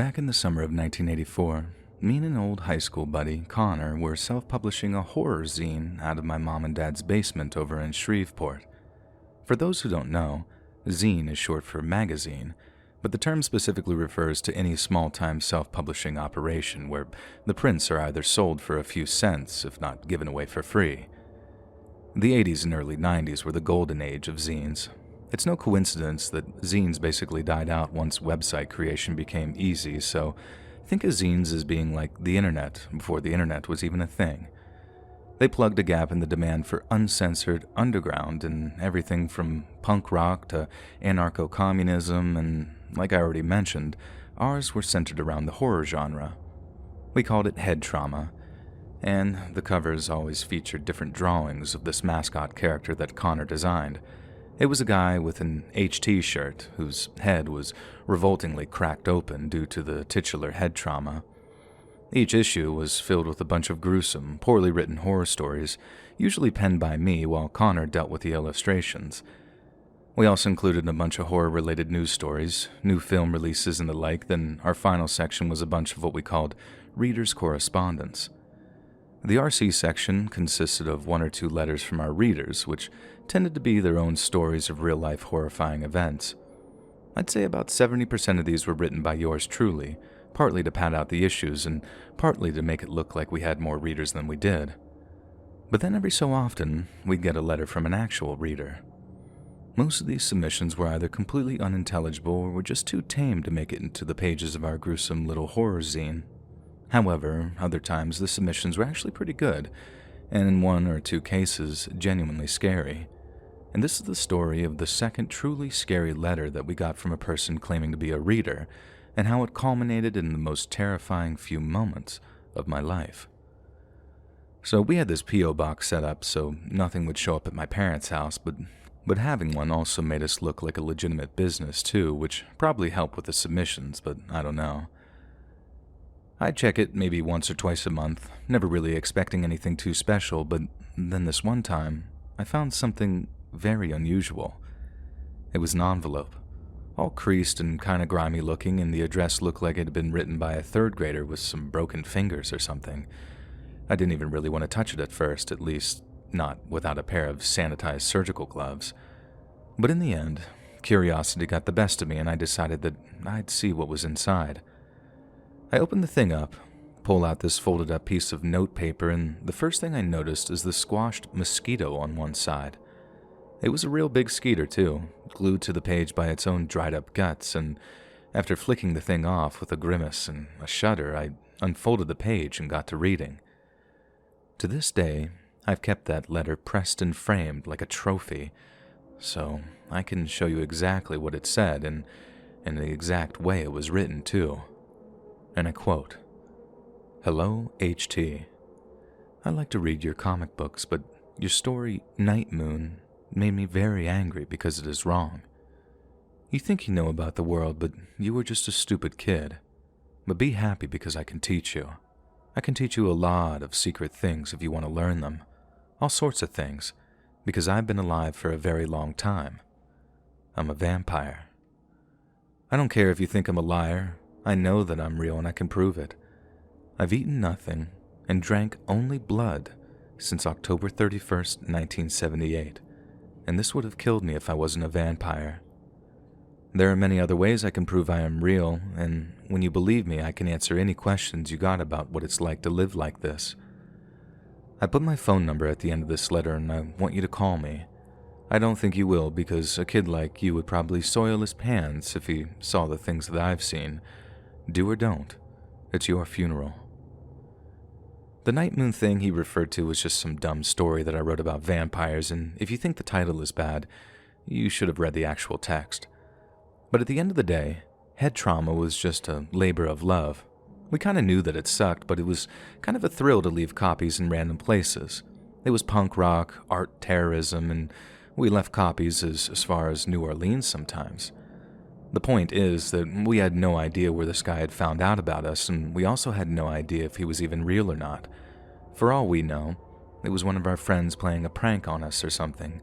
Back in the summer of 1984, me and an old high school buddy, Connor, were self-publishing a horror zine out of my mom and dad's basement over in Shreveport. For those who don't know, zine is short for magazine, but the term specifically refers to any small-time self-publishing operation where the prints are either sold for a few cents, if not given away for free. The 80s and early 90s were the golden age of zines. It's no coincidence that zines basically died out once website creation became easy, so think of zines as being like the internet before the internet was even a thing. They plugged a gap in the demand for uncensored underground and everything from punk rock to anarcho-communism, and like I already mentioned, ours were centered around the horror genre. We called it head trauma, and the covers always featured different drawings of this mascot character that Connor designed. It was a guy with an HT shirt whose head was revoltingly cracked open due to the titular head trauma. Each issue was filled with a bunch of gruesome, poorly written horror stories, usually penned by me while Connor dealt with the illustrations. We also included a bunch of horror-related news stories, new film releases and the like, then our final section was a bunch of what we called readers' correspondence. The RC section consisted of 1 or 2 letters from our readers, which tended to be their own stories of real-life horrifying events. I'd say about 70% of these were written by yours truly, partly to pad out the issues and partly to make it look like we had more readers than we did. But then every so often, we'd get a letter from an actual reader. Most of these submissions were either completely unintelligible or were just too tame to make it into the pages of our gruesome little horror zine. However, other times the submissions were actually pretty good, and in 1 or 2 cases, genuinely scary. And this is the story of the second truly scary letter that we got from a person claiming to be a reader, and how it culminated in the most terrifying few moments of my life. So we had this P.O. box set up so nothing would show up at my parents' house, but having one also made us look like a legitimate business too, which probably helped with the submissions, but I don't know. I'd check it maybe once or twice a month, never really expecting anything too special, but then this one time, I found something very unusual. It was an envelope, all creased and kinda grimy looking, and the address looked like it had been written by a 3rd grader with some broken fingers or something. I didn't even really want to touch it at first, at least not without a pair of sanitized surgical gloves. But in the end, curiosity got the best of me and I decided that I'd see what was inside. I opened the thing up, pull out this folded up piece of note paper, and the first thing I noticed is the squashed mosquito on one side. It was a real big skeeter too, glued to the page by its own dried up guts, and after flicking the thing off with a grimace and a shudder, I unfolded the page and got to reading. To this day, I've kept that letter pressed and framed like a trophy, so I can show you exactly what it said and in the exact way it was written too. And I quote, "Hello, HT. I like to read your comic books, but your story, Night Moon, made me very angry because it is wrong. You think you know about the world, but you were just a stupid kid. But be happy because I can teach you. I can teach you a lot of secret things if you want to learn them. All sorts of things, because I've been alive for a very long time. I'm a vampire. I don't care if you think I'm a liar. I know that I'm real and I can prove it. I've eaten nothing and drank only blood since October 31st, 1978, and this would have killed me if I wasn't a vampire. There are many other ways I can prove I am real, and when you believe me, I can answer any questions you got about what it's like to live like this. I put my phone number at the end of this letter and I want you to call me. I don't think you will because a kid like you would probably soil his pants if he saw the things that I've seen. Do or don't. It's your funeral." The Night Moon thing he referred to was just some dumb story that I wrote about vampires, and if you think the title is bad, you should have read the actual text. But at the end of the day, head trauma was just a labor of love. We kinda knew that it sucked, but it was kind of a thrill to leave copies in random places. It was punk rock, art terrorism, and we left copies as far as New Orleans sometimes. The point is that we had no idea where this guy had found out about us, and we also had no idea if he was even real or not. For all we know, it was one of our friends playing a prank on us or something.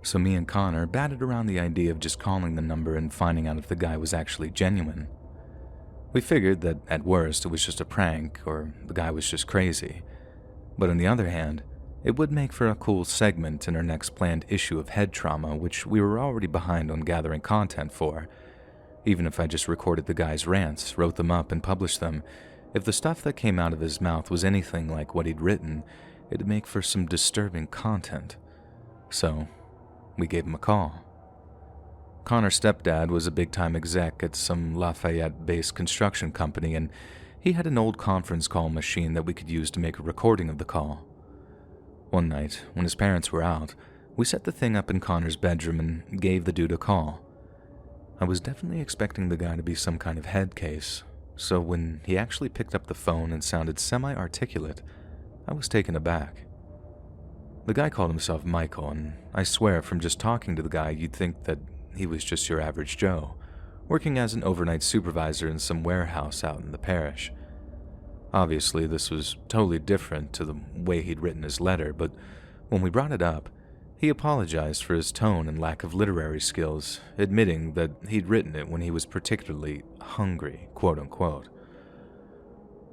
So me and Connor batted around the idea of just calling the number and finding out if the guy was actually genuine. We figured that at worst it was just a prank or the guy was just crazy. But on the other hand, it would make for a cool segment in our next planned issue of Head Trauma, which we were already behind on gathering content for. Even if I just recorded the guy's rants, wrote them up, and published them, if the stuff that came out of his mouth was anything like what he'd written, it'd make for some disturbing content. So, we gave him a call. Connor's stepdad was a big-time exec at some Lafayette-based construction company, and he had an old conference call machine that we could use to make a recording of the call. One night, when his parents were out, we set the thing up in Connor's bedroom and gave the dude a call. I was definitely expecting the guy to be some kind of head case, so when he actually picked up the phone and sounded semi-articulate, I was taken aback. The guy called himself Michael, and I swear from just talking to the guy you'd think that he was just your average Joe, working as an overnight supervisor in some warehouse out in the parish. Obviously, this was totally different to the way he'd written his letter, but when we brought it up, he apologized for his tone and lack of literary skills, admitting that he'd written it when he was particularly hungry, quote-unquote.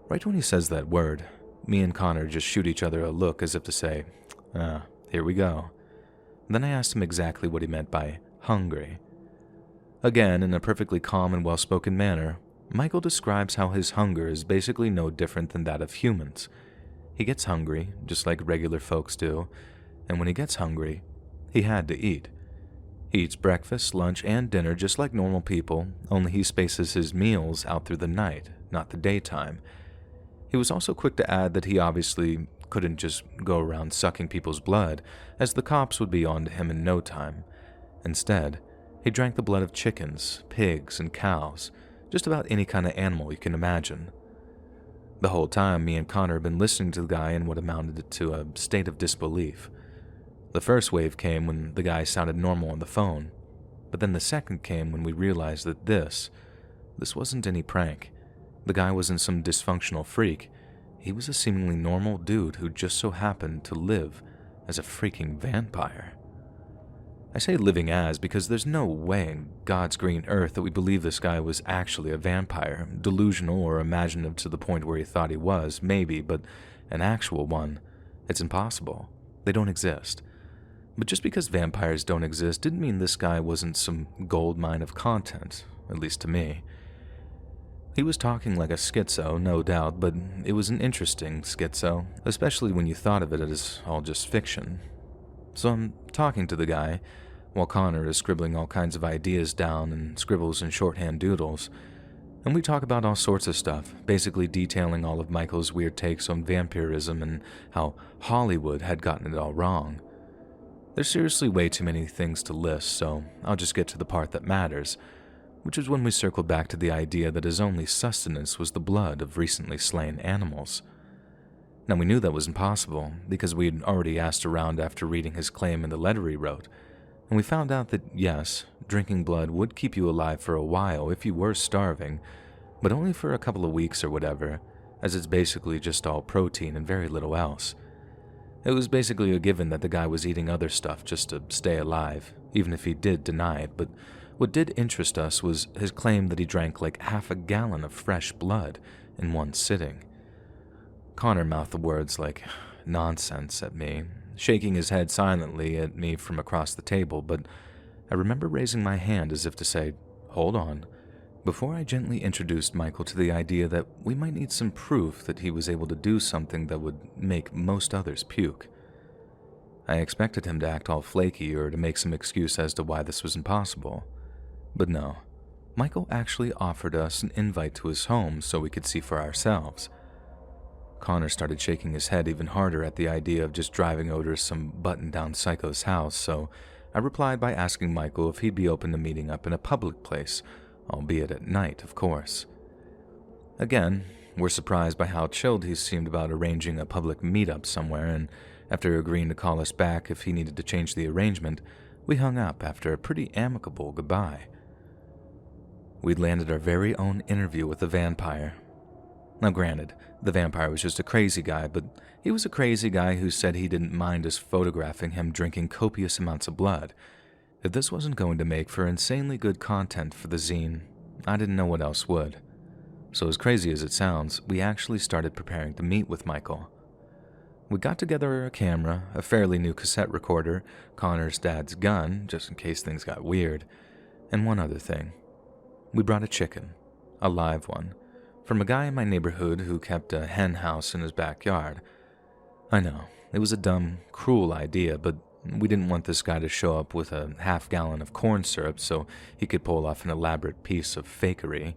Right when he says that word, me and Connor just shoot each other a look as if to say, here we go. Then I asked him exactly what he meant by hungry. Again, in a perfectly calm and well-spoken manner, Michael describes how his hunger is basically no different than that of humans. He gets hungry, just like regular folks do, and when he gets hungry, he had to eat. He eats breakfast, lunch, and dinner just like normal people, only he spaces his meals out through the night, not the daytime. He was also quick to add that he obviously couldn't just go around sucking people's blood, as the cops would be on to him in no time. Instead, he drank the blood of chickens, pigs, and cows, just about any kind of animal you can imagine. The whole time, me and Connor had been listening to the guy in what amounted to a state of disbelief. The first wave came when the guy sounded normal on the phone, but then the second came when we realized that this wasn't any prank. The guy wasn't some dysfunctional freak. He was a seemingly normal dude who just so happened to live as a freaking vampire. I say living as because there's no way in God's green earth that we believe this guy was actually a vampire, delusional or imaginative to the point where he thought he was, maybe, but an actual one, it's impossible. They don't exist. But just because vampires don't exist didn't mean this guy wasn't some gold mine of content, at least to me. He was talking like a schizo, no doubt, but it was an interesting schizo, especially when you thought of it as all just fiction. So I'm talking to the guy, while Connor is scribbling all kinds of ideas down and scribbles in shorthand doodles, and we talk about all sorts of stuff, basically detailing all of Michael's weird takes on vampirism and how Hollywood had gotten it all wrong. There's seriously way too many things to list, so I'll just get to the part that matters, which is when we circled back to the idea that his only sustenance was the blood of recently slain animals. Now, we knew that was impossible, because we had already asked around after reading his claim in the letter he wrote, and we found out that, yes, drinking blood would keep you alive for a while if you were starving, but only for a couple of weeks or whatever, as it's basically just all protein and very little else. It was basically a given that the guy was eating other stuff just to stay alive, even if he did deny it, but what did interest us was his claim that he drank like half a gallon of fresh blood in one sitting. Connor mouthed the words like nonsense at me, shaking his head silently at me from across the table, but I remember raising my hand as if to say, hold on, before I gently introduced Michael to the idea that we might need some proof that he was able to do something that would make most others puke. I expected him to act all flaky or to make some excuse as to why this was impossible, but no. Michael actually offered us an invite to his home so we could see for ourselves. Connor started shaking his head even harder at the idea of just driving over to some button-down psycho's house, so I replied by asking Michael if he'd be open to meeting up in a public place, albeit at night, of course. Again, we're surprised by how chilled he seemed about arranging a public meetup somewhere, and after agreeing to call us back if he needed to change the arrangement, we hung up after a pretty amicable goodbye. We'd landed our very own interview with the vampire. Now granted, the vampire was just a crazy guy, but he was a crazy guy who said he didn't mind us photographing him drinking copious amounts of blood. If this wasn't going to make for insanely good content for the zine, I didn't know what else would. So as crazy as it sounds, we actually started preparing to meet with Michael. We got together a camera, a fairly new cassette recorder, Connor's dad's gun, just in case things got weird, and one other thing. We brought a chicken, a live one, from a guy in my neighborhood who kept a hen house in his backyard. I know, it was a dumb, cruel idea, but we didn't want this guy to show up with a half-gallon of corn syrup so he could pull off an elaborate piece of fakery.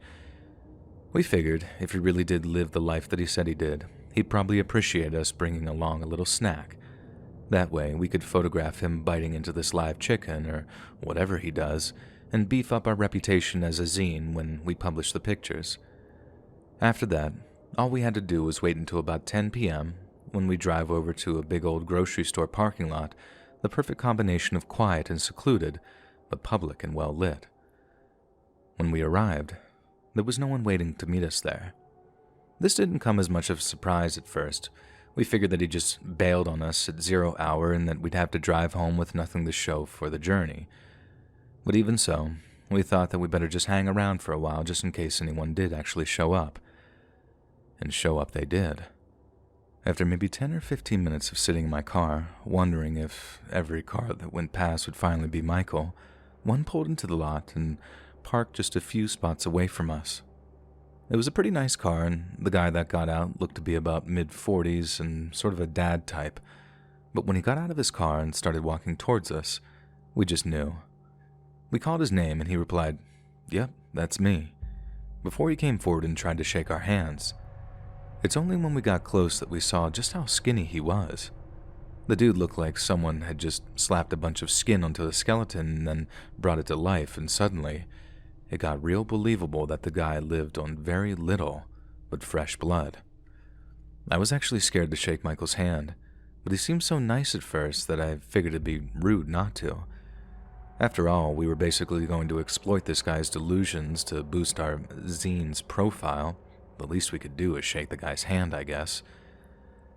We figured if he really did live the life that he said he did, he'd probably appreciate us bringing along a little snack. That way, we could photograph him biting into this live chicken, or whatever he does, and beef up our reputation as a zine when we publish the pictures. After that, all we had to do was wait until about 10 p.m., when we drive over to a big old grocery store parking lot, the perfect combination of quiet and secluded, but public and well lit. When we arrived, there was no one waiting to meet us there. This didn't come as much of a surprise at first. We figured that he just bailed on us at 0 hour and that we'd have to drive home with nothing to show for the journey. But even so, we thought that we better just hang around for a while just in case anyone did actually show up. And show up they did. After maybe 10 or 15 minutes of sitting in my car, wondering if every car that went past would finally be Michael, one pulled into the lot and parked just a few spots away from us. It was a pretty nice car, and the guy that got out looked to be about mid-40s and sort of a dad type. But when he got out of his car and started walking towards us, we just knew. We called his name, and he replied, "Yep, that's me," before he came forward and tried to shake our hands. It's only when we got close that we saw just how skinny he was. The dude looked like someone had just slapped a bunch of skin onto a skeleton and then brought it to life, and suddenly it got real believable that the guy lived on very little but fresh blood. I was actually scared to shake Michael's hand, but he seemed so nice at first that I figured it'd be rude not to. After all, we were basically going to exploit this guy's delusions to boost our zine's profile. The least we could do is shake the guy's hand, I guess.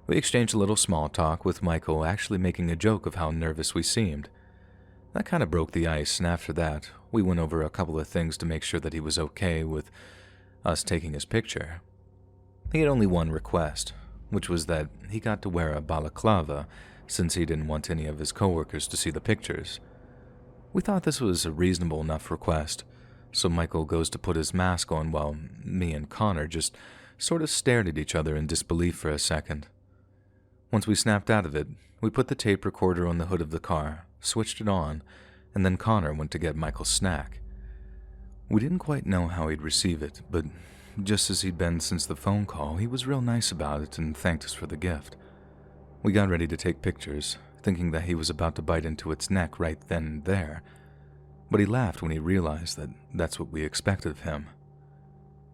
We exchanged a little small talk, with Michael actually making a joke of how nervous we seemed. That kind of broke the ice, and after that, we went over a couple of things to make sure that he was okay with us taking his picture. He had only one request, which was that he got to wear a balaclava since he didn't want any of his coworkers to see the pictures. We thought this was a reasonable enough request, so Michael goes to put his mask on while me and Connor just sort of stared at each other in disbelief for a second. Once we snapped out of it, we put the tape recorder on the hood of the car, switched it on, and then Connor went to get Michael's snack. We didn't quite know how he'd receive it, but just as he'd been since the phone call, he was real nice about it and thanked us for the gift. We got ready to take pictures, thinking that he was about to bite into its neck right then and there, but he laughed when he realized that that's what we expected of him.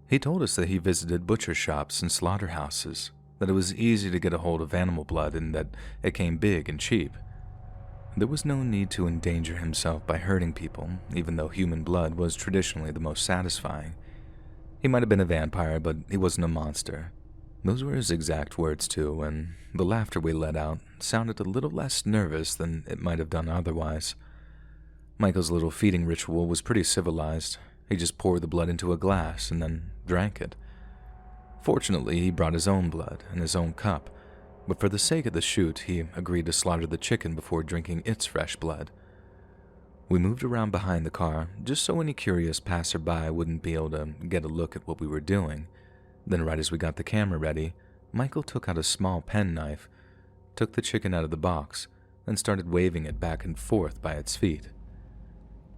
He told us that he visited butcher shops and slaughterhouses, that it was easy to get a hold of animal blood and that it came big and cheap. There was no need to endanger himself by hurting people, even though human blood was traditionally the most satisfying. He might have been a vampire, but he wasn't a monster. Those were his exact words too, and the laughter we let out sounded a little less nervous than it might have done otherwise. Michael's little feeding ritual was pretty civilized. He just poured the blood into a glass and then drank it. Fortunately, he brought his own blood in his own cup, but for the sake of the shoot, he agreed to slaughter the chicken before drinking its fresh blood. We moved around behind the car, just so any curious passerby wouldn't be able to get a look at what we were doing. Then right as we got the camera ready, Michael took out a small penknife, took the chicken out of the box, and started waving it back and forth by its feet.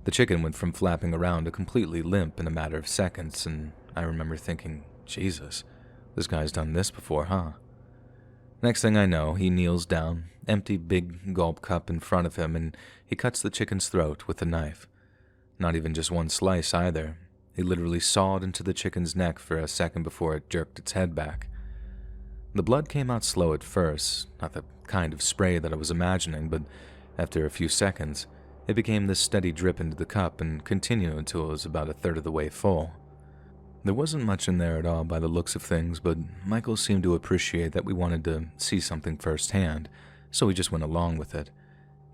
The chicken went from flapping around to completely limp in a matter of seconds, and I remember thinking, Jesus, this guy's done this before, huh? Next thing I know, he kneels down, empty big gulp cup in front of him, and he cuts the chicken's throat with a knife. Not even just one slice either. He literally sawed into the chicken's neck for a second before it jerked its head back. The blood came out slow at first, not the kind of spray that I was imagining, but after a few seconds, it became this steady drip into the cup and continued until it was about a third of the way full. There wasn't much in there at all by the looks of things, but Michael seemed to appreciate that we wanted to see something firsthand, so he just went along with it,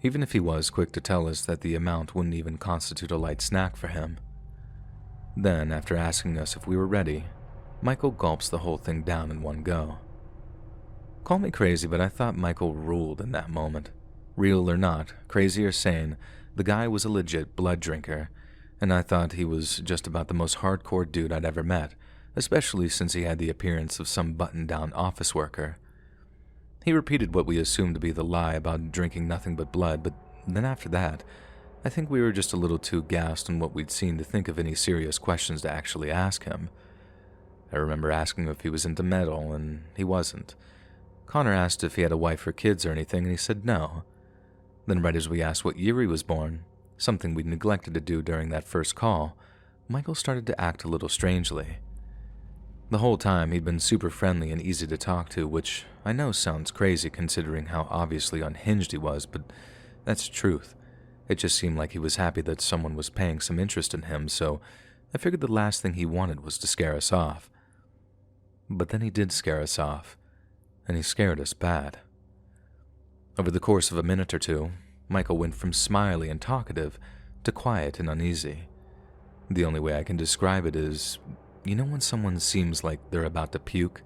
even if he was quick to tell us that the amount wouldn't even constitute a light snack for him. Then, after asking us if we were ready, Michael gulps the whole thing down in one go. Call me crazy, but I thought Michael ruled in that moment. Real or not, crazy or sane, the guy was a legit blood drinker, and I thought he was just about the most hardcore dude I'd ever met, especially since he had the appearance of some button-down office worker. He repeated what we assumed to be the lie about drinking nothing but blood, but then after that, I think we were just a little too gassed on what we'd seen to think of any serious questions to actually ask him. I remember asking him if he was into metal, and he wasn't. Connor asked if he had a wife or kids or anything, and he said no. Then right as we asked what year he was born, something we'd neglected to do during that first call, Michael started to act a little strangely. The whole time he'd been super friendly and easy to talk to, which I know sounds crazy considering how obviously unhinged he was, but that's the truth. It just seemed like he was happy that someone was paying some interest in him, so I figured the last thing he wanted was to scare us off. But then he did scare us off, and he scared us bad. Over the course of a minute or two, Michael went from smiley and talkative to quiet and uneasy. The only way I can describe it is, you know when someone seems like they're about to puke?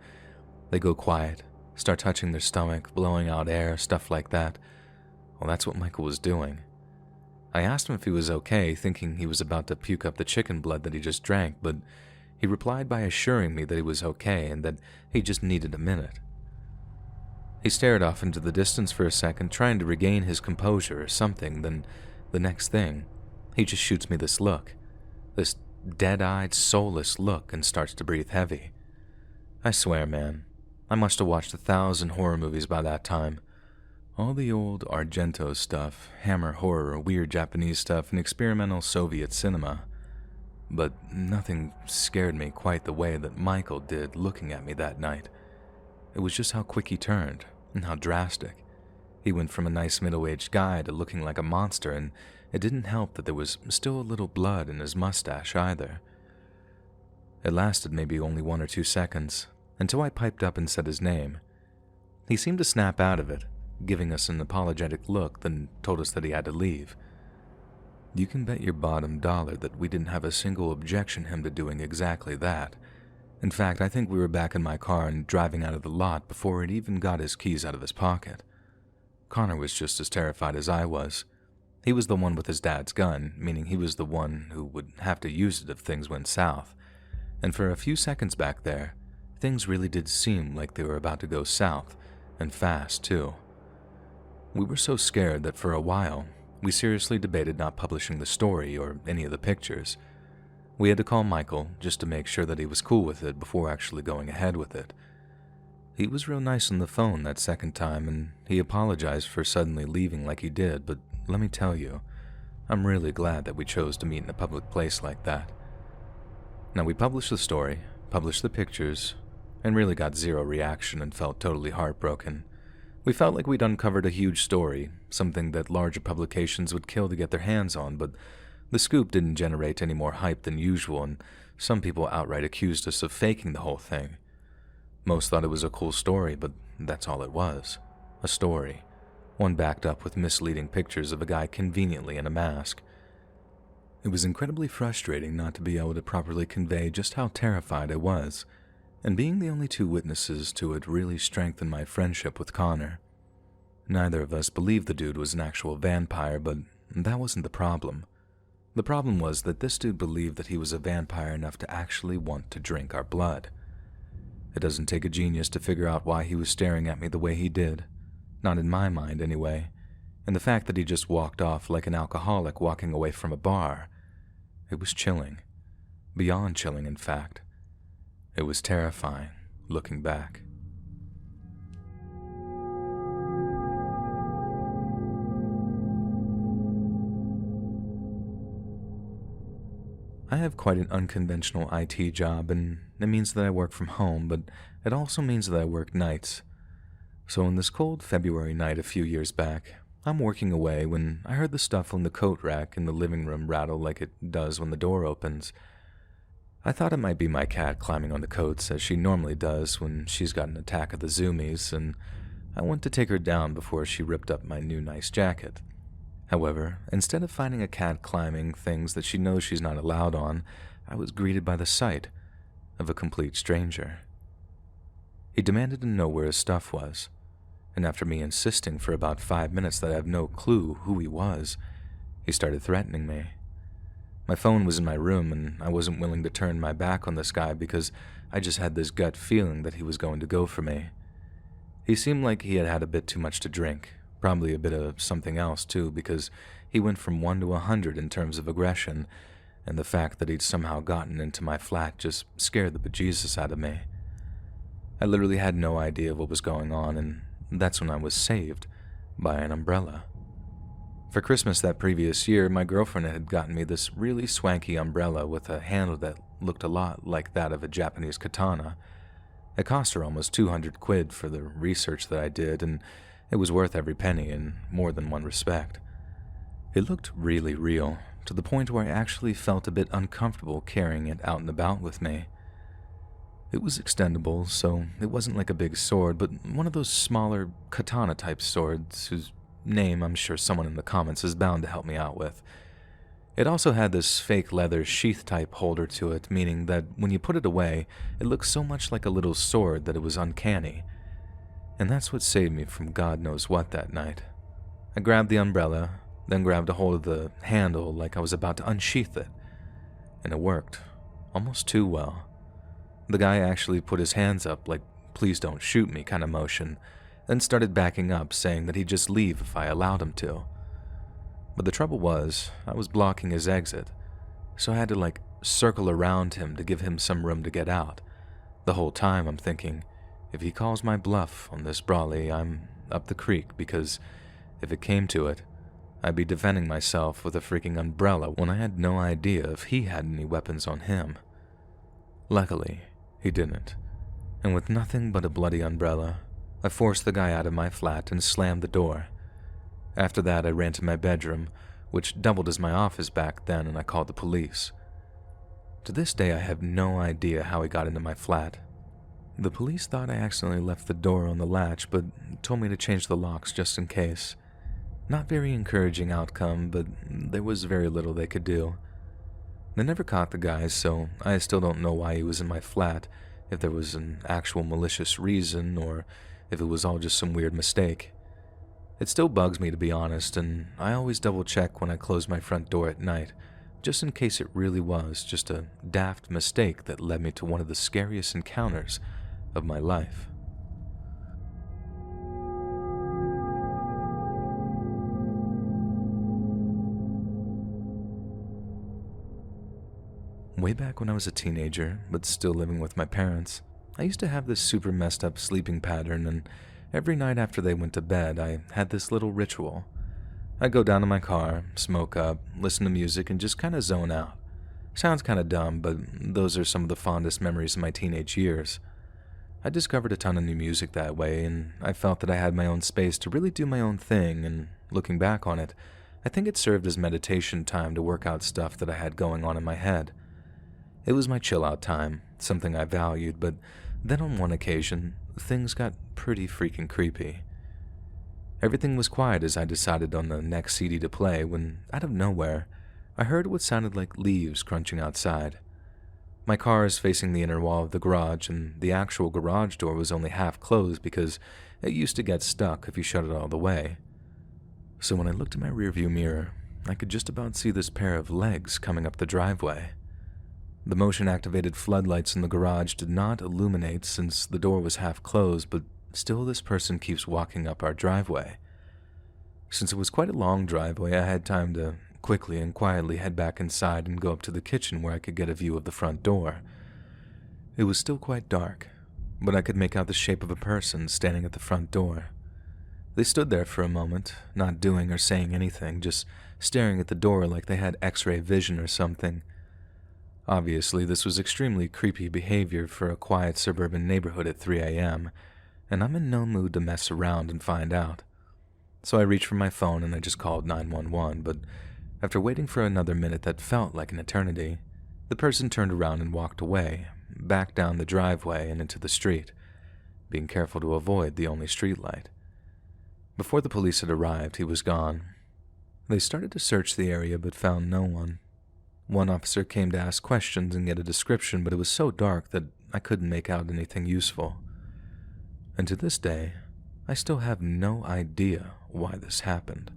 They go quiet, start touching their stomach, blowing out air, stuff like that. Well, that's what Michael was doing. I asked him if he was okay, thinking he was about to puke up the chicken blood that he just drank, but he replied by assuring me that he was okay and that he just needed a minute. He stared off into the distance for a second, trying to regain his composure or something, then the next thing, he just shoots me this look. This dead-eyed, soulless look, and starts to breathe heavy. I swear, man, I must have watched 1,000 horror movies by that time. All the old Argento stuff, Hammer horror, weird Japanese stuff, and experimental Soviet cinema. But nothing scared me quite the way that Michael did looking at me that night. It was just how quick he turned, and how drastic. He went from a nice middle-aged guy to looking like a monster, and it didn't help that there was still a little blood in his mustache either. It lasted maybe only 1 or 2 seconds, until I piped up and said his name. He seemed to snap out of it, giving us an apologetic look, then told us that he had to leave. You can bet your bottom dollar that we didn't have a single objection him to doing exactly that. In fact, I think we were back in my car and driving out of the lot before he'd even got his keys out of his pocket. Connor was just as terrified as I was. He was the one with his dad's gun, meaning he was the one who would have to use it if things went south. And for a few seconds back there, things really did seem like they were about to go south, and fast too. We were so scared that for a while, we seriously debated not publishing the story or any of the pictures. We had to call Michael just to make sure that he was cool with it before actually going ahead with it. He was real nice on the phone that second time, and he apologized for suddenly leaving like he did, but let me tell you, I'm really glad that we chose to meet in a public place like that. Now, we published the story, published the pictures, and really got zero reaction and felt totally heartbroken. We felt like we'd uncovered a huge story, something that larger publications would kill to get their hands on, but the scoop didn't generate any more hype than usual, and some people outright accused us of faking the whole thing. Most thought it was a cool story, but that's all it was. A story. One backed up with misleading pictures of a guy conveniently in a mask. It was incredibly frustrating not to be able to properly convey just how terrified I was, and being the only 2 witnesses to it really strengthened my friendship with Connor. Neither of us believed the dude was an actual vampire, but that wasn't the problem. The problem was that this dude believed that he was a vampire enough to actually want to drink our blood. It doesn't take a genius to figure out why he was staring at me the way he did. Not in my mind, anyway. And the fact that he just walked off like an alcoholic walking away from a bar. It was chilling. Beyond chilling, in fact. It was terrifying, looking back. I have quite an unconventional IT job, and it means that I work from home, but it also means that I work nights. So on this cold February night a few years back, I'm working away when I heard the stuff on the coat rack in the living room rattle like it does when the door opens. I thought it might be my cat climbing on the coats as she normally does when she's got an attack of the zoomies, and I went to take her down before she ripped up my new nice jacket. However, instead of finding a cat climbing things that she knows she's not allowed on, I was greeted by the sight. of a complete stranger. He demanded to know where his stuff was, and after me insisting for about 5 minutes that I have no clue who he was, he started threatening me. My phone was in my room, and I wasn't willing to turn my back on this guy because I just had this gut feeling that he was going to go for me. He seemed like he had had a bit too much to drink, probably a bit of something else too, because he went from 1 to 100 in terms of aggression, and the fact that he'd somehow gotten into my flat just scared the bejesus out of me. I literally had no idea what was going on, and that's when I was saved by an umbrella. For Christmas that previous year, my girlfriend had gotten me this really swanky umbrella with a handle that looked a lot like that of a Japanese katana. It cost her almost 200 quid for the research that I did, and it was worth every penny in more than one respect. It looked really real, to the point where I actually felt a bit uncomfortable carrying it out and about with me. It was extendable, so it wasn't like a big sword, but one of those smaller katana-type swords whose name I'm sure someone in the comments is bound to help me out with. It also had this fake leather sheath-type holder to it, meaning that when you put it away, it looked so much like a little sword that it was uncanny. And that's what saved me from God knows what that night. I grabbed the umbrella, then grabbed a hold of the handle like I was about to unsheath it, and it worked, almost too well. The guy actually put his hands up like, please don't shoot me kind of motion, then started backing up, saying that he'd just leave if I allowed him to. But the trouble was, I was blocking his exit, so I had to circle around him to give him some room to get out. The whole time I'm thinking, if he calls my bluff on this brawly, I'm up the creek, because if it came to it, I'd be defending myself with a freaking umbrella when I had no idea if he had any weapons on him. Luckily, he didn't, and with nothing but a bloody umbrella, I forced the guy out of my flat and slammed the door. After that, I ran to my bedroom, which doubled as my office back then, and I called the police. To this day, I have no idea how he got into my flat. The police thought I accidentally left the door on the latch, but told me to change the locks just in case. Not very encouraging outcome, but there was very little they could do. They never caught the guy, so I still don't know why he was in my flat, if there was an actual malicious reason, or if it was all just some weird mistake. It still bugs me, to be honest, and I always double-check when I close my front door at night, just in case it really was just a daft mistake that led me to one of the scariest encounters of my life. Way back when I was a teenager, but still living with my parents, I used to have this super messed up sleeping pattern, and every night after they went to bed, I had this little ritual. I'd go down to my car, smoke up, listen to music, and just kind of zone out. Sounds kind of dumb, but those are some of the fondest memories of my teenage years. I discovered a ton of new music that way, and I felt that I had my own space to really do my own thing, and looking back on it, I think it served as meditation time to work out stuff that I had going on in my head. It was my chill-out time, something I valued, but then on one occasion, things got pretty freaking creepy. Everything was quiet as I decided on the next CD to play when, out of nowhere, I heard what sounded like leaves crunching outside. My car is facing the inner wall of the garage, and the actual garage door was only half closed because it used to get stuck if you shut it all the way. So when I looked in my rearview mirror, I could just about see this pair of legs coming up the driveway. The motion-activated floodlights in the garage did not illuminate since the door was half closed, but still this person keeps walking up our driveway. Since it was quite a long driveway, I had time to quickly and quietly head back inside and go up to the kitchen where I could get a view of the front door. It was still quite dark, but I could make out the shape of a person standing at the front door. They stood there for a moment, not doing or saying anything, just staring at the door like they had X-ray vision or something. Obviously, this was extremely creepy behavior for a quiet suburban neighborhood at 3 a.m., and I'm in no mood to mess around and find out. So I reached for my phone and I just called 911, but after waiting for another minute that felt like an eternity, the person turned around and walked away, back down the driveway and into the street, being careful to avoid the only streetlight. Before the police had arrived, he was gone. They started to search the area but found no one. One officer came to ask questions and get a description, but it was so dark that I couldn't make out anything useful. And to this day, I still have no idea why this happened.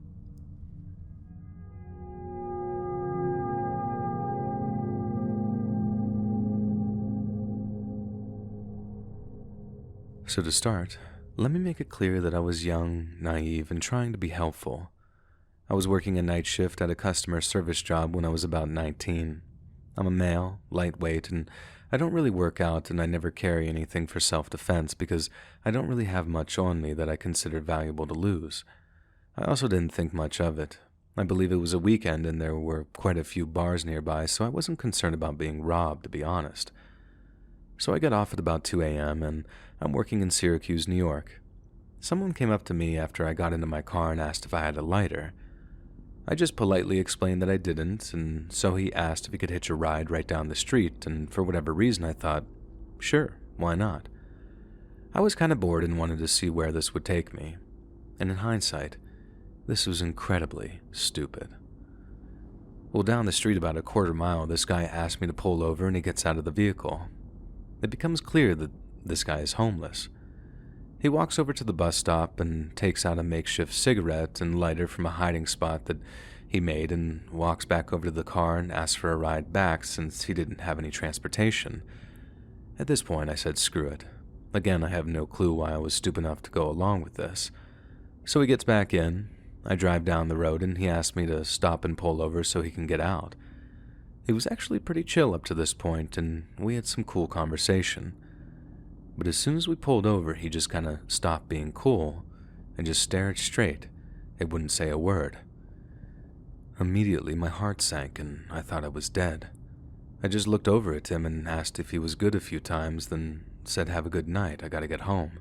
So to start, let me make it clear that I was young, naive, and trying to be helpful. I was working a night shift at a customer service job when I was about 19. I'm a male, lightweight, and I don't really work out, and I never carry anything for self-defense because I don't really have much on me that I consider valuable to lose. I also didn't think much of it. I believe it was a weekend and there were quite a few bars nearby, so I wasn't concerned about being robbed, to be honest. So I got off at about 2 a.m. and I'm working in Syracuse, New York. Someone came up to me after I got into my car and asked if I had a lighter. I just politely explained that I didn't, and so he asked if he could hitch a ride right down the street, and for whatever reason I thought, sure, why not? I was kind of bored and wanted to see where this would take me, and in hindsight, this was incredibly stupid. Well, down the street about a quarter mile, this guy asked me to pull over and he gets out of the vehicle. It becomes clear that this guy is homeless. He walks over to the bus stop and takes out a makeshift cigarette and lighter from a hiding spot that he made and walks back over to the car and asks for a ride back since he didn't have any transportation. At this point, I said screw it. Again, I have no clue why I was stupid enough to go along with this. So he gets back in, I drive down the road, and he asks me to stop and pull over so he can get out. He was actually pretty chill up to this point, and we had some cool conversation. But as soon as we pulled over, he just kind of stopped being cool and just stared straight. He wouldn't say a word. Immediately, my heart sank and I thought I was dead. I just looked over at him and asked if he was good a few times, then said have a good night, I gotta get home.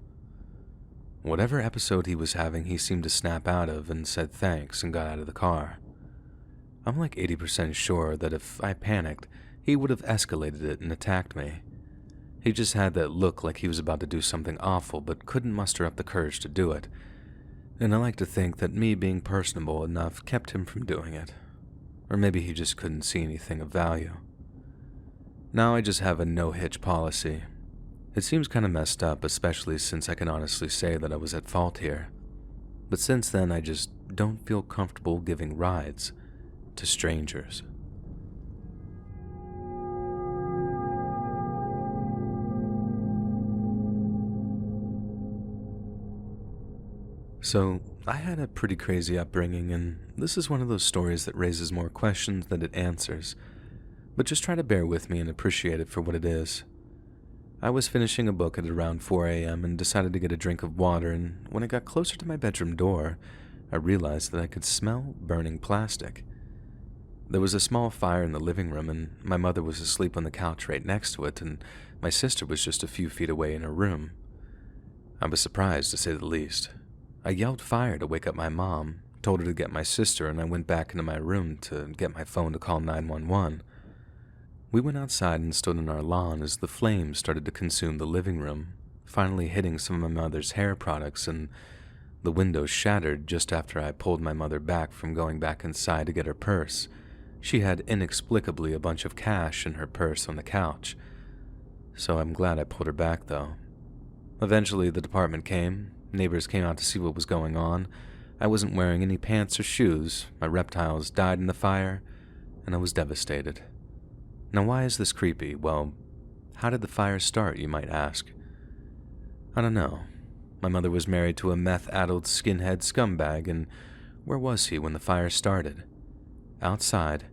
Whatever episode he was having, he seemed to snap out of and said thanks and got out of the car. I'm like 80% sure that if I panicked, he would have escalated it and attacked me. He just had that look like he was about to do something awful but couldn't muster up the courage to do it. And I like to think that me being personable enough kept him from doing it. Or maybe he just couldn't see anything of value. Now I just have a no-hitch policy. It seems kind of messed up, especially since I can honestly say that I was at fault here. But since then, I just don't feel comfortable giving rides to strangers. So, I had a pretty crazy upbringing, and this is one of those stories that raises more questions than it answers. But just try to bear with me and appreciate it for what it is. I was finishing a book at around 4 a.m. and decided to get a drink of water, and when I got closer to my bedroom door, I realized that I could smell burning plastic. There was a small fire in the living room, and my mother was asleep on the couch right next to it, and my sister was just a few feet away in her room. I was surprised, to say the least. I yelled fire to wake up my mom, told her to get my sister, and I went back into my room to get my phone to call 911. We went outside and stood on our lawn as the flames started to consume the living room, finally hitting some of my mother's hair products, and the windows shattered just after I pulled my mother back from going back inside to get her purse. She had inexplicably a bunch of cash in her purse on the couch. So I'm glad I pulled her back, though. Eventually, the department came. Neighbors came out to see what was going on. I wasn't wearing any pants or shoes. My reptiles died in the fire, and I was devastated. Now, why is this creepy? Well, how did the fire start, you might ask? I don't know. My mother was married to a meth-addled skinhead scumbag, and where was he when the fire started? Outside,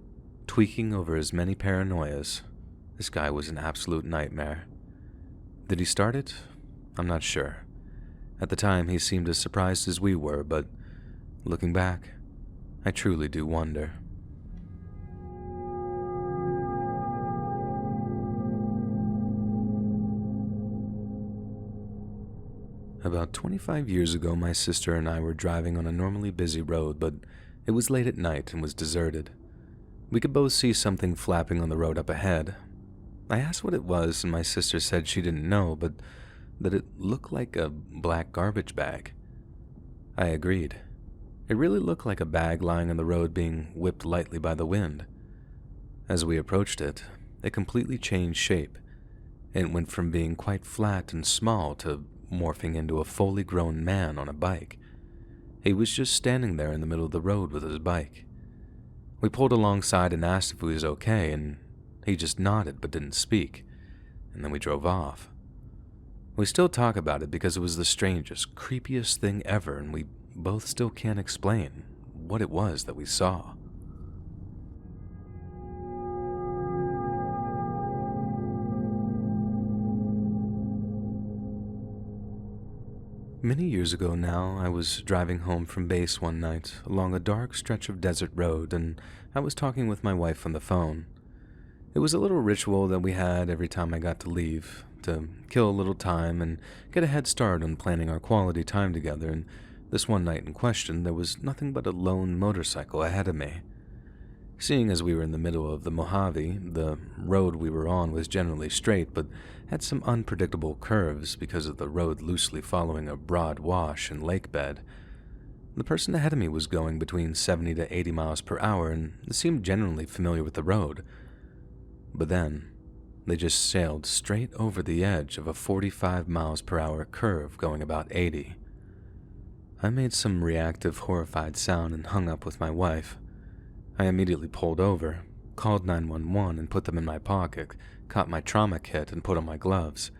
tweaking over his many paranoias. This guy was an absolute nightmare. Did he start it? I'm not sure. At the time, he seemed as surprised as we were, but looking back, I truly do wonder. About 25 years ago, my sister and I were driving on a normally busy road, but it was late at night and was deserted. We could both see something flapping on the road up ahead. I asked what it was, and my sister said she didn't know, but that it looked like a black garbage bag. I agreed. It really looked like a bag lying on the road being whipped lightly by the wind. As we approached it, it completely changed shape. It went from being quite flat and small to morphing into a fully grown man on a bike. He was just standing there in the middle of the road with his bike. We pulled alongside and asked if he was okay, and he just nodded but didn't speak, and then we drove off. We still talk about it because it was the strangest, creepiest thing ever, and we both still can't explain what it was that we saw. Many years ago now, I was driving home from base one night along a dark stretch of desert road, and I was talking with my wife on the phone. It was a little ritual that we had every time I got to leave, to kill a little time and get a head start on planning our quality time together, and this one night in question, there was nothing but a lone motorcycle ahead of me. Seeing as we were in the middle of the Mojave, the road we were on was generally straight, but had some unpredictable curves because of the road loosely following a broad wash and lake bed. The person ahead of me was going between 70 to 80 miles per hour and seemed generally familiar with the road. But then, they just sailed straight over the edge of a 45 miles per hour curve going about 80. I made some reactive, horrified sound and hung up with my wife. I immediately pulled over, called 911 and put them in my pocket, caught my trauma kit and put on my gloves.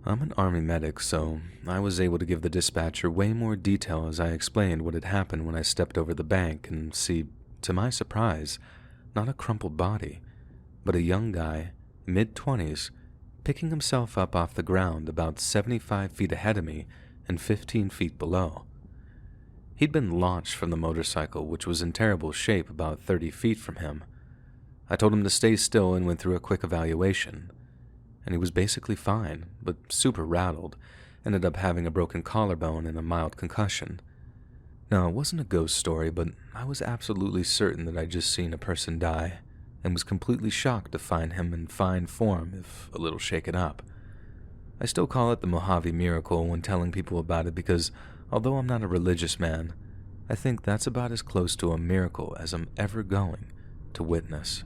I'm an Army medic, so I was able to give the dispatcher way more detail as I explained what had happened when I stepped over the bank and see, to my surprise, not a crumpled body, but a young guy, mid-20s, picking himself up off the ground about 75 feet ahead of me and 15 feet below. He'd been launched from the motorcycle, which was in terrible shape about 30 feet from him. I told him to stay still and went through a quick evaluation. And he was basically fine, but super rattled, ended up having a broken collarbone and a mild concussion. Now, it wasn't a ghost story, but I was absolutely certain that I'd just seen a person die, and was completely shocked to find him in fine form, if a little shaken up. I still call it the Mojave Miracle when telling people about it because, although I'm not a religious man, I think that's about as close to a miracle as I'm ever going to witness.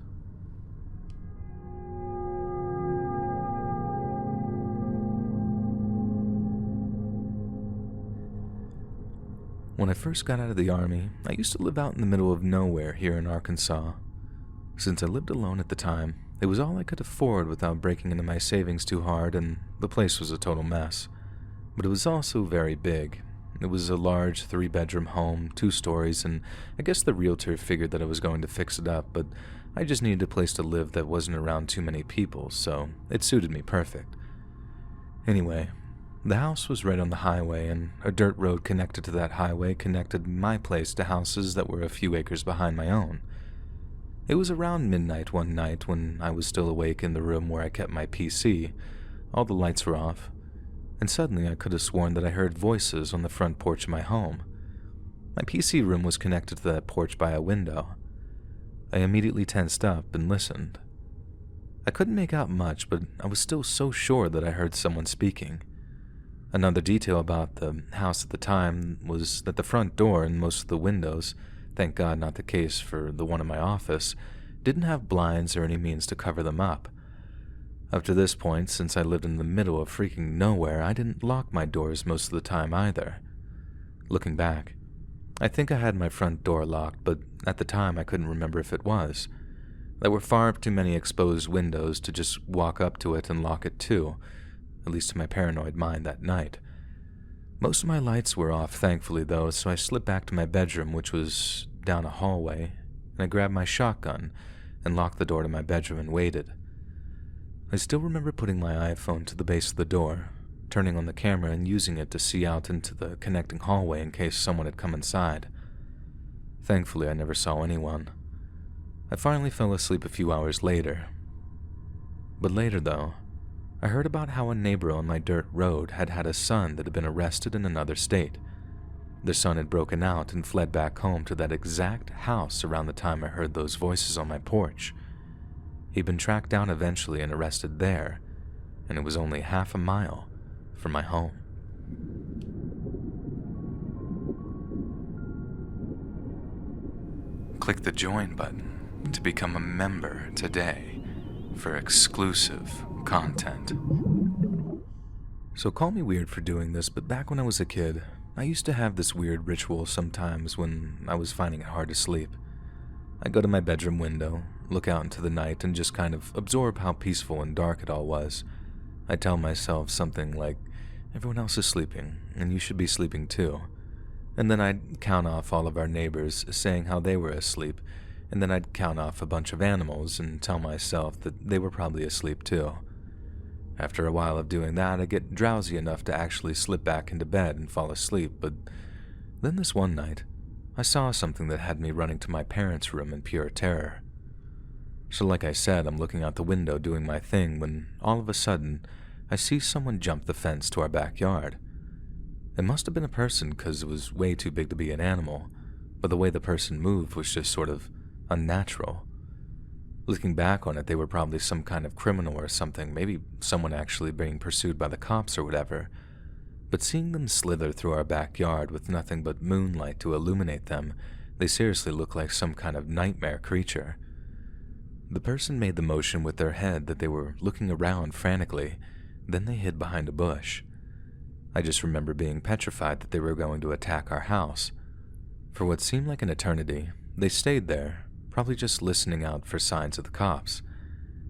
When I first got out of the Army, I used to live out in the middle of nowhere here in Arkansas. Since I lived alone at the time, it was all I could afford without breaking into my savings too hard, and the place was a total mess. But it was also very big. It was a large 3-bedroom home, 2 stories, and I guess the realtor figured that I was going to fix it up, but I just needed a place to live that wasn't around too many people, so it suited me perfect. Anyway, the house was right on the highway, and a dirt road connected to that highway connected my place to houses that were a few acres behind my own. It was around midnight one night when I was still awake in the room where I kept my PC. All the lights were off, and suddenly I could have sworn that I heard voices on the front porch of my home. My PC room was connected to that porch by a window. I immediately tensed up and listened. I couldn't make out much, but I was still so sure that I heard someone speaking. Another detail about the house at the time was that the front door and most of the windows, thank God not the case for the one in my office, didn't have blinds or any means to cover them up. Up to this point, since I lived in the middle of freaking nowhere, I didn't lock my doors most of the time either. Looking back, I think I had my front door locked, but at the time I couldn't remember if it was. There were far too many exposed windows to just walk up to it and lock it too, at least to my paranoid mind that night. Most of my lights were off, thankfully, though, so I slipped back to my bedroom, which was down a hallway, and I grabbed my shotgun and locked the door to my bedroom and waited. I still remember putting my iPhone to the base of the door, turning on the camera and using it to see out into the connecting hallway in case someone had come inside. Thankfully, I never saw anyone. I finally fell asleep a few hours later. But later, though, I heard about how a neighbor on my dirt road had had a son that had been arrested in another state. The son had broken out and fled back home to that exact house around the time I heard those voices on my porch. He'd been tracked down eventually and arrested there, and it was only half a mile from my home. Click the join button to become a member today for exclusive content. So call me weird for doing this, but back when I was a kid, I used to have this weird ritual sometimes when I was finding it hard to sleep. I'd go to my bedroom window, look out into the night, and just kind of absorb how peaceful and dark it all was. I'd tell myself something like, everyone else is sleeping, and you should be sleeping too. And then I'd count off all of our neighbors saying how they were asleep, and then I'd count off a bunch of animals and tell myself that they were probably asleep too. After a while of doing that, I'd get drowsy enough to actually slip back into bed and fall asleep, but then this one night, I saw something that had me running to my parents' room in pure terror. So like I said, I'm looking out the window doing my thing when all of a sudden, I see someone jump the fence to our backyard. It must have been a person because it was way too big to be an animal, but the way the person moved was just sort of unnatural. Looking back on it, they were probably some kind of criminal or something, maybe someone actually being pursued by the cops or whatever. But seeing them slither through our backyard with nothing but moonlight to illuminate them, they seriously looked like some kind of nightmare creature. The person made the motion with their head that they were looking around frantically, then they hid behind a bush. I just remember being petrified that they were going to attack our house. For what seemed like an eternity, they stayed there, probably just listening out for signs of the cops.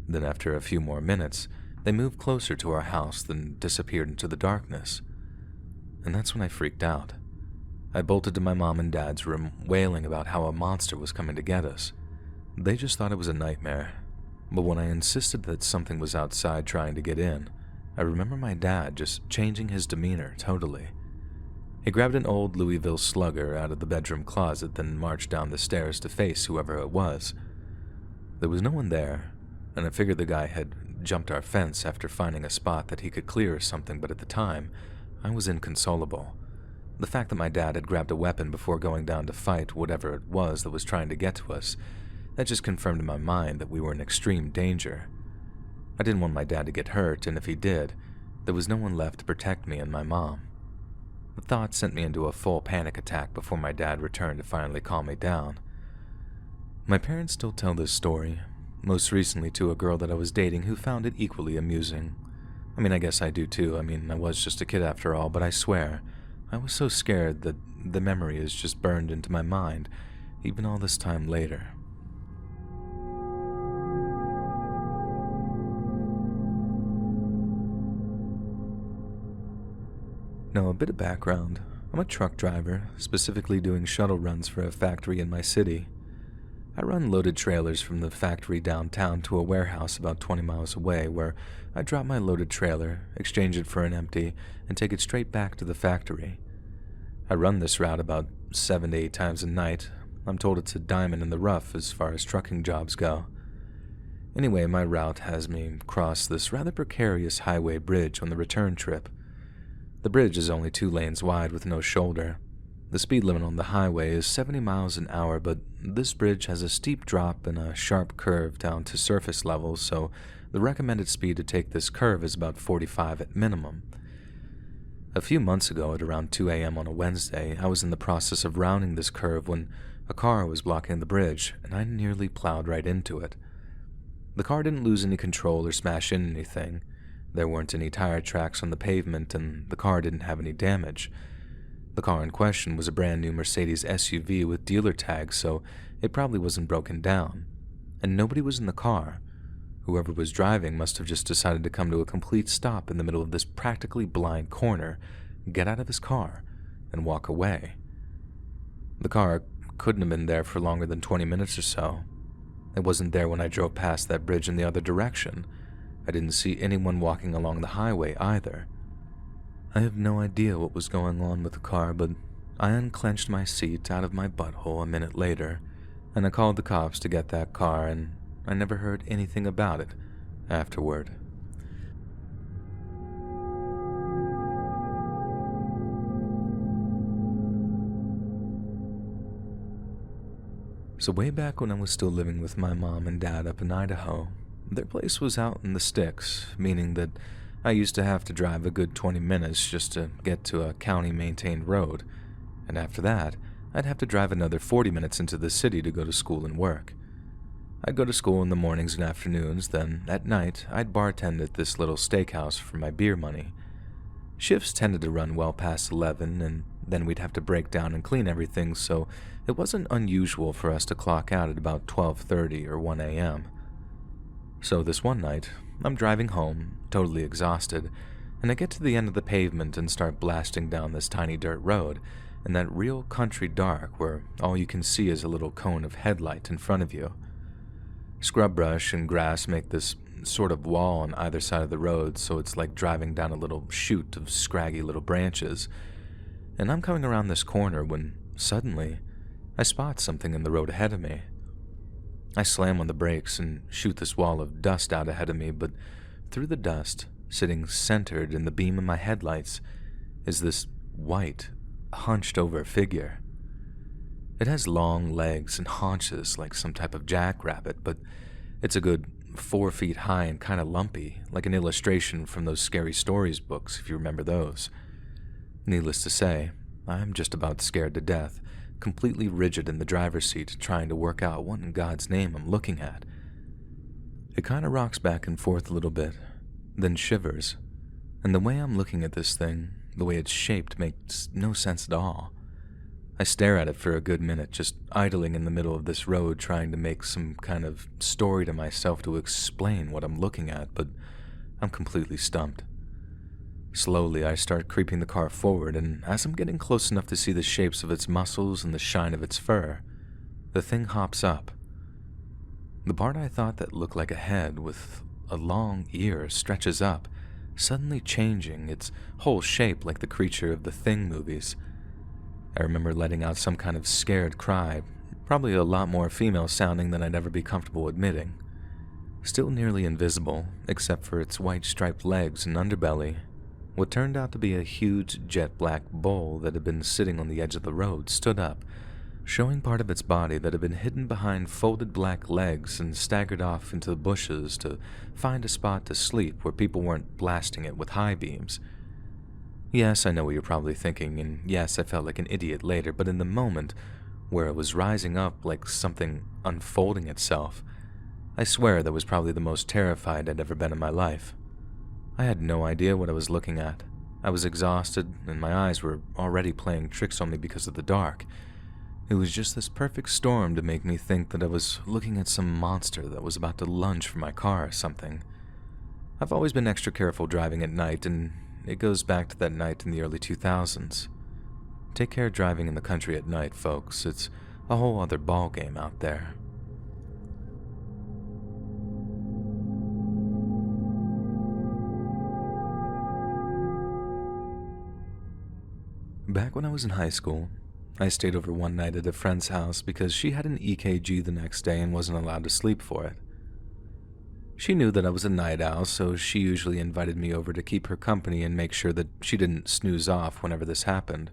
Then after a few more minutes, they moved closer to our house, then disappeared into the darkness. And that's when I freaked out. I bolted to my mom and dad's room, wailing about how a monster was coming to get us. They just thought it was a nightmare. But when I insisted that something was outside trying to get in, I remember my dad just changing his demeanor totally. He grabbed an old Louisville Slugger out of the bedroom closet, then marched down the stairs to face whoever it was. There was no one there, and I figured the guy had jumped our fence after finding a spot that he could clear or something, but at the time, I was inconsolable. The fact that my dad had grabbed a weapon before going down to fight whatever it was that was trying to get to us, that just confirmed in my mind that we were in extreme danger. I didn't want my dad to get hurt, and if he did, there was no one left to protect me and my mom. The thought sent me into a full panic attack before my dad returned to finally calm me down. My parents still tell this story, most recently to a girl that I was dating who found it equally amusing. I mean, I guess I do too. I was just a kid after all, but I swear, I was so scared that the memory is just burned into my mind, even all this time later. Now, a bit of background. I'm a truck driver, specifically doing shuttle runs for a factory in my city. I run loaded trailers from the factory downtown to a warehouse about 20 miles away, where I drop my loaded trailer, exchange it for an empty, and take it straight back to the factory. I run this route about 7 to 8 times a night. I'm told it's a diamond in the rough as far as trucking jobs go. Anyway, my route has me cross this rather precarious highway bridge on the return trip. The bridge is only 2 lanes wide with no shoulder. The speed limit on the highway is 70 miles an hour, but this bridge has a steep drop and a sharp curve down to surface level, so the recommended speed to take this curve is about 45 at minimum. A few months ago, at around 2 a.m. on a Wednesday, I was in the process of rounding this curve when a car was blocking the bridge, and I nearly plowed right into it. The car didn't lose any control or smash into anything. There weren't any tire tracks on the pavement, and the car didn't have any damage. The car in question was a brand new Mercedes SUV with dealer tags, so it probably wasn't broken down. And nobody was in the car. Whoever was driving must have just decided to come to a complete stop in the middle of this practically blind corner, get out of his car, and walk away. The car couldn't have been there for longer than 20 minutes or so. It wasn't there when I drove past that bridge in the other direction. I didn't see anyone walking along the highway either. I have no idea what was going on with the car, but I unclenched my seat out of my butthole a minute later, and I called the cops to get that car, and I never heard anything about it afterward. So way back when I was still living with my mom and dad up in Idaho, their place was out in the sticks, meaning that I used to have to drive a good 20 minutes just to get to a county-maintained road, and after that, I'd have to drive another 40 minutes into the city to go to school and work. I'd go to school in the mornings and afternoons, then at night, I'd bartend at this little steakhouse for my beer money. Shifts tended to run well past 11, and then we'd have to break down and clean everything, so it wasn't unusual for us to clock out at about 12:30 or 1 a.m. So this one night, I'm driving home, totally exhausted, and I get to the end of the pavement and start blasting down this tiny dirt road in that real country dark where all you can see is a little cone of headlight in front of you. Scrub brush and grass make this sort of wall on either side of the road, so it's like driving down a little chute of scraggy little branches. And I'm coming around this corner when, suddenly, I spot something in the road ahead of me. I slam on the brakes and shoot this wall of dust out ahead of me, but through the dust, sitting centered in the beam of my headlights, is this white, hunched-over figure. It has long legs and haunches like some type of jackrabbit, but it's a good 4 feet high and kind of lumpy, like an illustration from those Scary Stories books, if you remember those. Needless to say, I'm just about scared to death, completely rigid in the driver's seat, trying to work out what in God's name I'm looking at. It kind of rocks back and forth a little bit, then shivers, and the way I'm looking at this thing, the way it's shaped, makes no sense at all. I stare at it for a good minute, just idling in the middle of this road, trying to make some kind of story to myself to explain what I'm looking at, but I'm completely stumped. Slowly, I start creeping the car forward, and as I'm getting close enough to see the shapes of its muscles and the shine of its fur, the thing hops up. The part I thought that looked like a head with a long ear stretches up, suddenly changing its whole shape like the creature of the Thing movies. I remember letting out some kind of scared cry, probably a lot more female sounding than I'd ever be comfortable admitting. Still nearly invisible, except for its white striped legs and underbelly, what turned out to be a huge jet black bull that had been sitting on the edge of the road stood up, showing part of its body that had been hidden behind folded black legs and staggered off into the bushes to find a spot to sleep where people weren't blasting it with high beams. Yes, I know what you're probably thinking, and yes, I felt like an idiot later, but in the moment, where it was rising up like something unfolding itself, I swear that was probably the most terrified I'd ever been in my life. I had no idea what I was looking at. I was exhausted, and my eyes were already playing tricks on me because of the dark. It was just this perfect storm to make me think that I was looking at some monster that was about to lunge for my car or something. I've always been extra careful driving at night, and it goes back to that night in the early 2000s. Take care driving in the country at night, folks. It's a whole other ballgame out there. Back when I was in high school, I stayed over one night at a friend's house because she had an EKG the next day and wasn't allowed to sleep for it. She knew that I was a night owl, so she usually invited me over to keep her company and make sure that she didn't snooze off whenever this happened.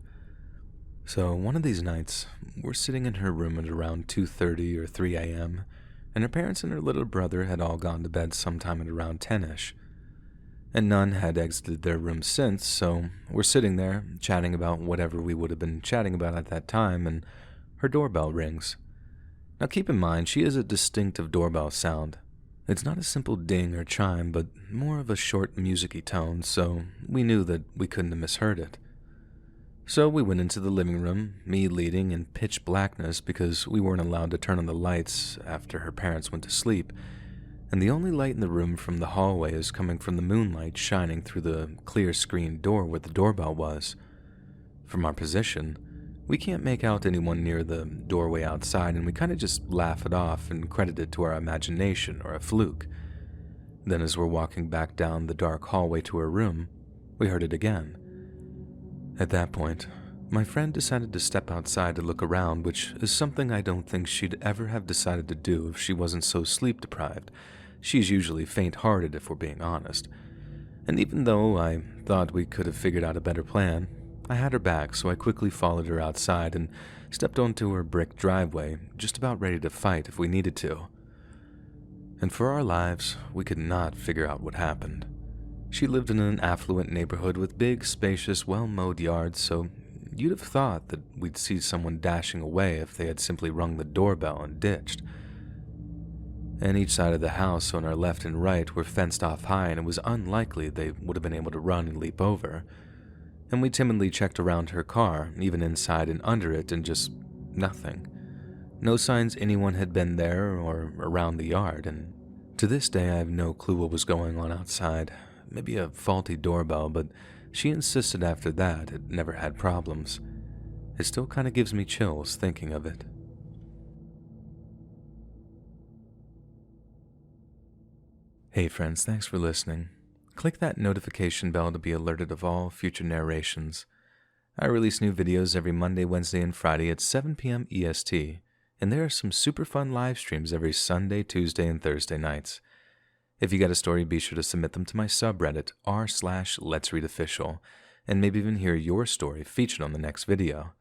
So one of these nights, we're sitting in her room at around 2:30 or 3 a.m., and her parents and her little brother had all gone to bed sometime at around 10ish. And none had exited their room since, so we're sitting there, chatting about whatever we would have been chatting about at that time, and her doorbell rings. Now keep in mind, she has a distinctive doorbell sound. It's not a simple ding or chime, but more of a short music-y tone, so we knew that we couldn't have misheard it. So we went into the living room, me leading in pitch blackness because we weren't allowed to turn on the lights after her parents went to sleep, and the only light in the room from the hallway is coming from the moonlight shining through the clear screen door where the doorbell was. From our position, we can't make out anyone near the doorway outside, and we kind of just laugh it off and credit it to our imagination or a fluke. Then as we're walking back down the dark hallway to her room, we heard it again. At that point, my friend decided to step outside to look around, which is something I don't think she'd ever have decided to do if she wasn't so sleep-deprived. She's usually faint-hearted, if we're being honest. And even though I thought we could have figured out a better plan, I had her back, so I quickly followed her outside and stepped onto her brick driveway, just about ready to fight if we needed to. And for our lives, we could not figure out what happened. She lived in an affluent neighborhood with big, spacious, well-mowed yards, so you'd have thought that we'd see someone dashing away if they had simply rung the doorbell and ditched. and each side of the house on our left and right were fenced off high, and it was unlikely they would have been able to run and leap over. And we timidly checked around her car, even inside and under it, and just nothing. No signs anyone had been there or around the yard, and to this day I have no clue what was going on outside. Maybe a faulty doorbell, but she insisted after that it never had problems. It still kind of gives me chills thinking of it. Hey friends, thanks for listening. Click that notification bell to be alerted of all future narrations. I release new videos every Monday, Wednesday, and Friday at 7 p.m. EST, and there are some super fun live streams every Sunday, Tuesday, and Thursday nights. If you got a story, be sure to submit them to my subreddit r/LetsReadOfficial, and maybe even hear your story featured on the next video.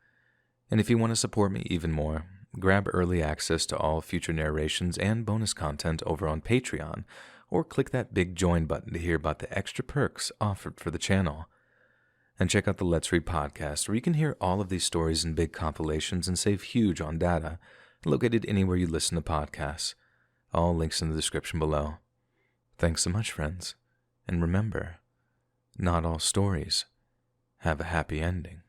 And if you want to support me even more, grab early access to all future narrations and bonus content over on Patreon, or click that big join button to hear about the extra perks offered for the channel. And check out the Let's Read podcast, where you can hear all of these stories in big compilations and save huge on data, located anywhere you listen to podcasts. All links in the description below. Thanks so much, friends. And remember, not all stories have a happy ending.